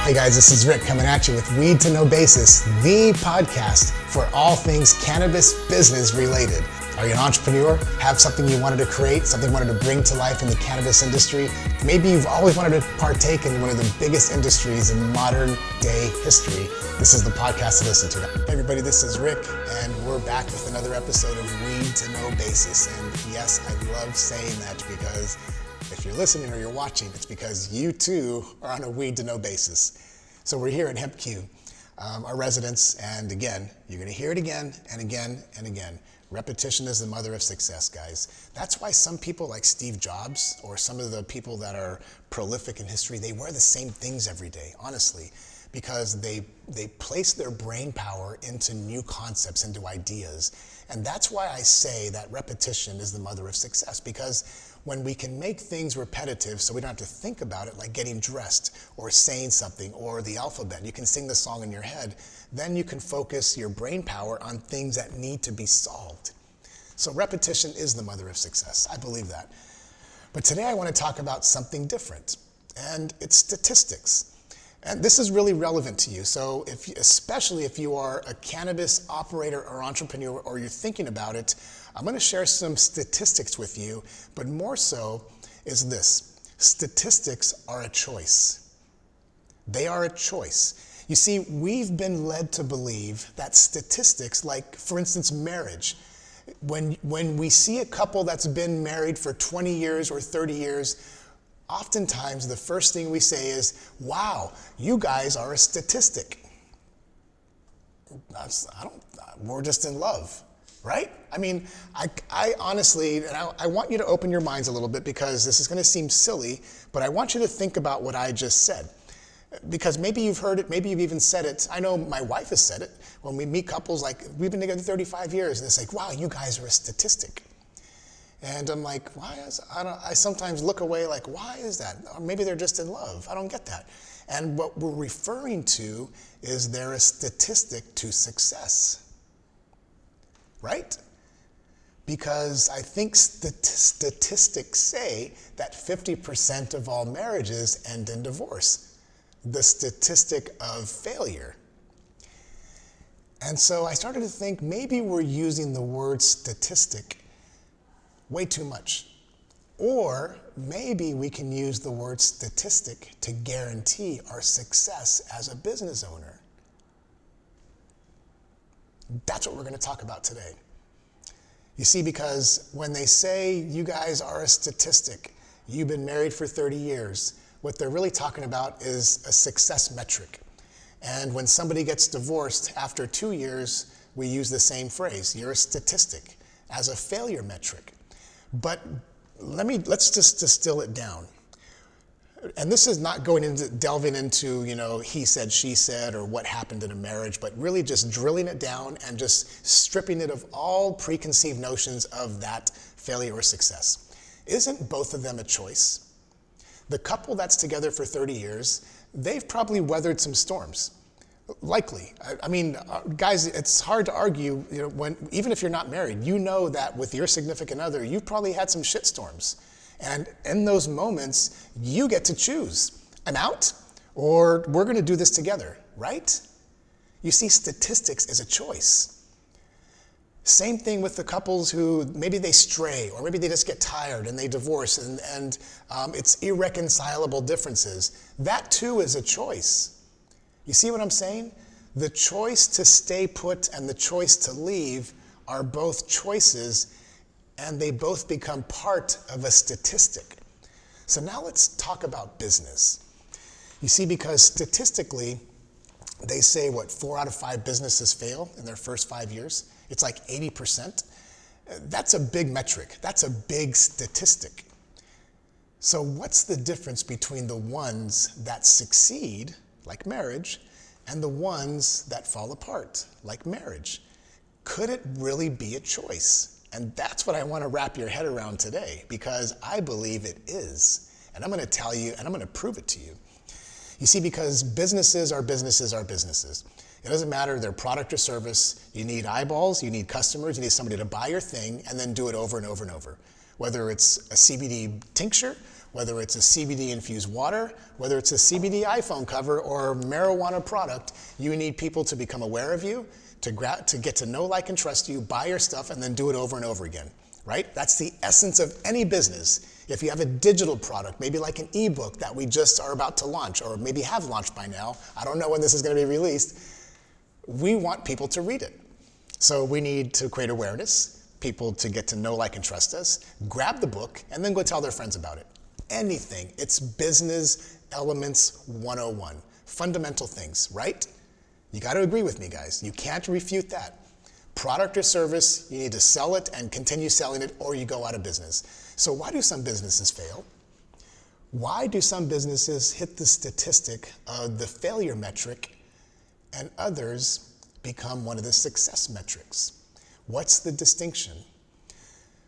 Hey guys, this is Rick coming at you with Weed to No Basis, the podcast for all things cannabis business related. Are you an entrepreneur? Have something you wanted to create, something you wanted to bring to life in the cannabis industry? Maybe you've always wanted to partake in one of the biggest industries in modern day history. This is the podcast to listen to. Hey everybody, this is Rick, and we're back with another episode of Weed to No Basis. And yes, I love saying that because if you're listening or you're watching, it's because you too are on a weed to no basis. So we're here at HempQ, our residence, and again, you're gonna hear it again and again and again. Repetition is the mother of success, guys. That's why some people like Steve Jobs or some of the people that are prolific in history, they wear the same things every day, honestly, because they place their brain power into new concepts, into ideas. And that's why I say that repetition is the mother of success, because when we can make things repetitive so we don't have to think about it, like getting dressed or saying something or the alphabet, you can sing the song in your head, then you can focus your brain power on things that need to be solved. So repetition is the mother of success. I believe that. But today I want to talk about something different, and it's statistics. And this is really relevant to you. So especially if you are a cannabis operator or entrepreneur, or you're thinking about it, I'm going to share some statistics with you, but more so is this: statistics are a choice. They are a choice. You see, we've been led to believe that statistics, like for instance, marriage, when we see a couple that's been married for 20 years or 30 years, oftentimes the first thing we say is, wow, you guys are a statistic. We're just in love, right? I mean, I honestly, and I want you to open your minds a little bit, because this is going to seem silly, but I want you to think about what I just said. Because maybe you've heard it, maybe you've even said it. I know my wife has said it. When we meet couples, like, we've been together 35 years, and it's like, wow, you guys are a statistic. And I'm like, I sometimes look away like, why is that? Or maybe they're just in love. I don't get that. And what we're referring to is they're a statistic to success, right? Because I think statistics say that 50% of all marriages end in divorce, the statistic of failure. And so I started to think maybe we're using the word statistic way too much. Or maybe we can use the word statistic to guarantee our success as a business owner. That's what we're going to talk about today. You see, because when they say you guys are a statistic, you've been married for 30 years, what they're really talking about is a success metric. And when somebody gets divorced after 2 years, we use the same phrase, you're a statistic, as a failure metric. But let's just distill it down. And this is not delving into, he said, she said, or what happened in a marriage, but really just drilling it down and just stripping it of all preconceived notions of that failure or success. Isn't both of them a choice? The couple that's together for 30 years, they've probably weathered some storms. Likely. I mean, guys, it's hard to argue, even if you're not married, you know that with your significant other, you've probably had some shitstorms. And in those moments, you get to choose. I'm out, or we're going to do this together, right? You see, statistics is a choice. Same thing with the couples who maybe they stray, or maybe they just get tired and they divorce, and it's irreconcilable differences. That too is a choice. You see what I'm saying? The choice to stay put and the choice to leave are both choices, and they both become part of a statistic. So now let's talk about business. You see, because statistically, they say, 4 out of 5 businesses fail in their first 5 years? It's like 80%. That's a big metric. That's a big statistic. So what's the difference between the ones that succeed, like marriage, and the ones that fall apart, like marriage? Could it really be a choice? And that's what I want to wrap your head around today, because I believe it is. And I'm going to tell you, and I'm going to prove it to you. You see, because businesses are businesses are businesses. It doesn't matter their product or service. You need eyeballs, you need customers, you need somebody to buy your thing and then do it over and over and over. Whether it's a CBD tincture, whether it's a CBD-infused water, whether it's a CBD iPhone cover or marijuana product, you need people to become aware of you, to get to know, like, and trust you, buy your stuff, and then do it over and over again, right? That's the essence of any business. If you have a digital product, maybe like an ebook that we just are about to launch, or maybe have launched by now, I don't know when this is going to be released, we want people to read it. So we need to create awareness, people to get to know, like, and trust us, grab the book, and then go tell their friends about it. Anything. It's business elements 101. Fundamental things, right? You got to agree with me, guys. You can't refute that. Product or service, you need to sell it and continue selling it, or you go out of business. So why do some businesses fail? Why do some businesses hit the statistic of the failure metric and others become one of the success metrics? What's the distinction?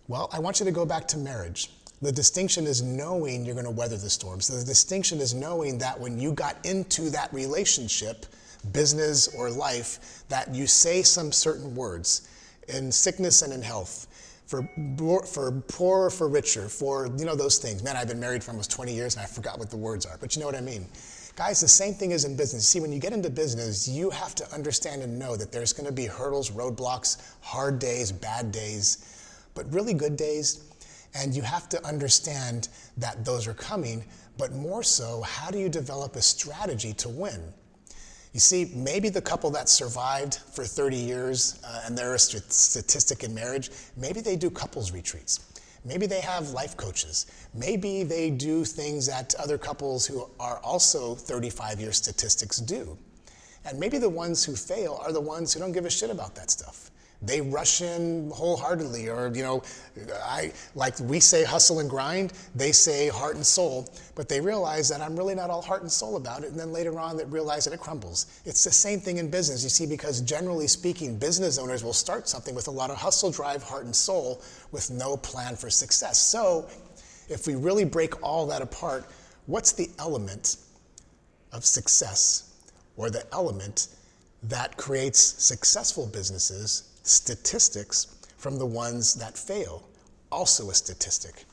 Well, I want you to go back to marriage. The distinction is knowing you're going to weather the storms. The distinction is knowing that when you got into that relationship, business or life, that you say some certain words in sickness and in health, for poor or for richer, for, you know, those things. Man, I've been married for almost 20 years and I forgot what the words are, but you know what I mean. Guys, the same thing is in business. See, when you get into business, you have to understand and know that there's going to be hurdles, roadblocks, hard days, bad days, but really good days. And you have to understand that those are coming, but more so, how do you develop a strategy to win? You see, maybe the couple that survived for 30 years and they're a statistic in marriage, maybe they do couples retreats. Maybe they have life coaches. Maybe they do things that other couples who are also 35-year statistics do. And maybe the ones who fail are the ones who don't give a shit about that stuff. They rush in wholeheartedly, or, you know, like we say hustle and grind, they say heart and soul, but they realize that I'm really not all heart and soul about it, and then later on they realize that it crumbles. It's the same thing in business, you see, because generally speaking, business owners will start something with a lot of hustle, drive, heart, and soul with no plan for success. So if we really break all that apart, what's the element of success, or the element that creates successful businesses? Statistics from the ones that fail, also a statistic.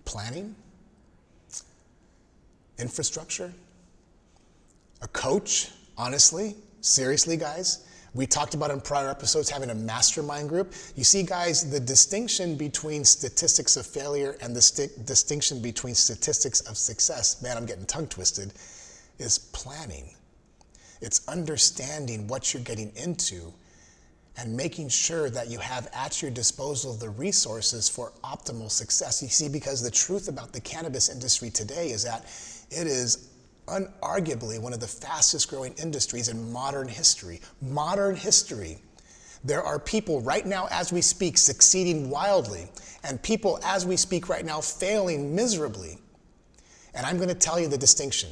Planning, infrastructure, a coach, honestly, seriously, guys. We talked about in prior episodes having a mastermind group. You see, guys, the distinction between statistics of failure and the distinction between statistics of success, man, I'm getting tongue twisted, is planning. It's understanding what you're getting into and making sure that you have at your disposal the resources for optimal success. You see, because the truth about the cannabis industry today is that it is unarguably one of the fastest growing industries in modern history. Modern history. There are people right now as we speak succeeding wildly, and people as we speak right now failing miserably. And I'm going to tell you the distinction,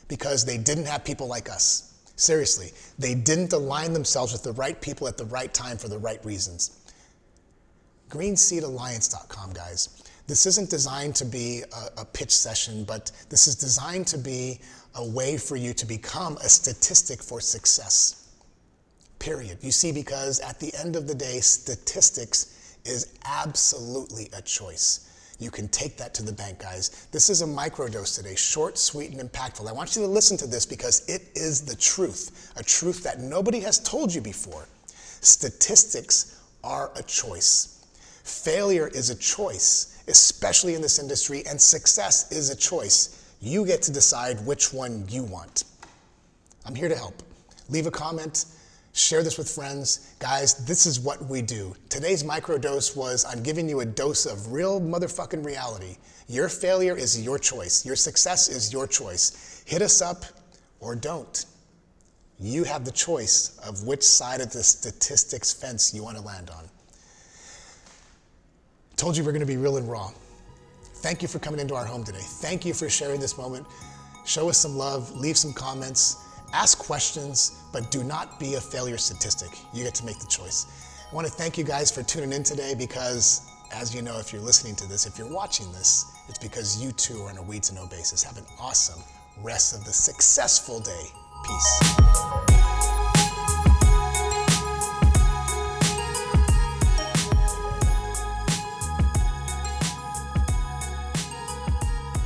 because they didn't have people like us. Seriously, they didn't align themselves with the right people at the right time for the right reasons. GreenSeedAlliance.com, guys. This isn't designed to be a pitch session, but this is designed to be a way for you to become a statistic for success. Period. You see, because at the end of the day, statistics is absolutely a choice. You can take that to the bank, guys. This is a microdose today, short, sweet, and impactful. I want you to listen to this because it is the truth, a truth that nobody has told you before. Statistics are a choice. Failure is a choice, especially in this industry, and success is a choice. You get to decide which one you want. I'm here to help. Leave a comment. Share this with friends. Guys, this is what we do. Today's microdose was, I'm giving you a dose of real motherfucking reality. Your failure is your choice. Your success is your choice. Hit us up or don't. You have the choice of which side of the statistics fence you want to land on. Told you we're going to be real and raw. Thank you for coming into our home today. Thank you for sharing this moment. Show us some love, leave some comments. Ask questions, but do not be a failure statistic. You get to make the choice. I want to thank you guys for tuning in today because, as you know, if you're listening to this, if you're watching this, it's because you too are on a weed to know basis. Have an awesome rest of the successful day. Peace.